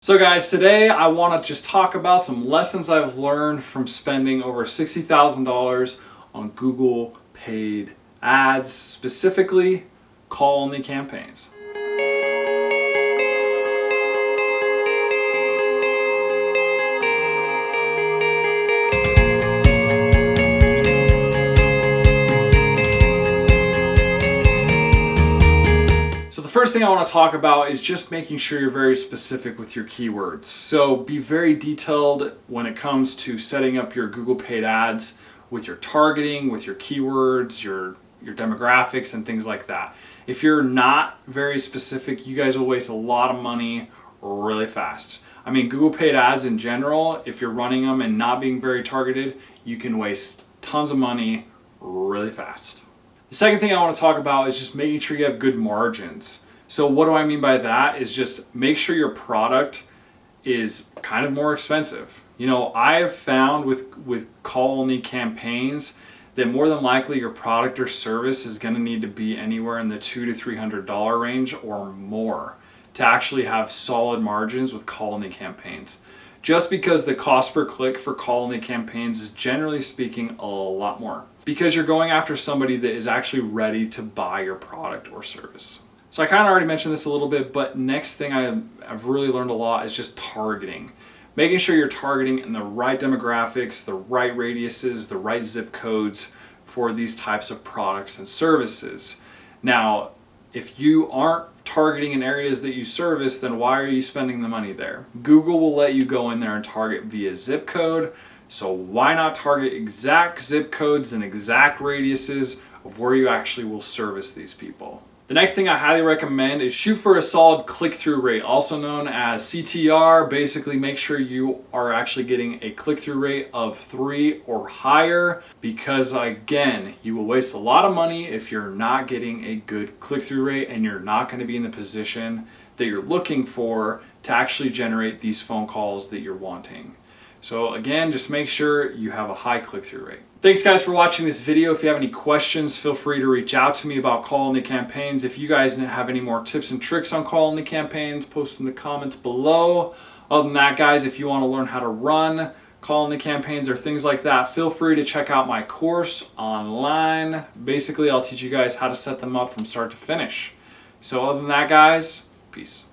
So guys, today I want to just talk about some lessons I've learned from spending over $60,000 on Google paid ads, specifically call-only campaigns. So the first thing I want to talk about is just making sure you're very specific with your keywords. So be very detailed when it comes to setting up your Google paid ads with your targeting, with your keywords, your demographics and things like that. If you're not very specific, you guys will waste a lot of money really fast. I mean, Google paid ads in general, if you're running them and not being very targeted, you can waste tons of money really fast. The second thing I want to talk about is just making sure you have good margins. So what do I mean by that is just make sure your product is kind of more expensive. You know, I have found with call-only campaigns that more than likely your product or service is going to need to be anywhere in the $200 to $300 range or more to actually have solid margins with call-only campaigns. Just because the cost per click for call-only campaigns is generally speaking a lot more, because you're going after somebody that is actually ready to buy your product or service. So I kind of already mentioned this a little bit, but next thing I've really learned a lot is just targeting. Making sure you're targeting in the right demographics, the right radiuses, the right zip codes for these types of products and services. Now, if you aren't targeting in areas that you service, then why are you spending the money there? Google will let you go in there and target via zip code, so why not target exact zip codes and exact radiuses of where you actually will service these people? The next thing I highly recommend is shoot for a solid click-through rate, also known as CTR. Basically, make sure you are actually getting a click-through rate of 3 or higher, because again, you will waste a lot of money if you're not getting a good click-through rate and you're not going to be in the position that you're looking for to actually generate these phone calls that you're wanting. So again, just make sure you have a high click-through rate. Thanks guys for watching this video. If you have any questions, feel free to reach out to me about call-only campaigns. If you guys have any more tips and tricks on call-only campaigns, post in the comments below. Other than that, guys, if you want to learn how to run call-only campaigns or things like that, feel free to check out my course online. Basically, I'll teach you guys how to set them up from start to finish. So other than that, guys, peace.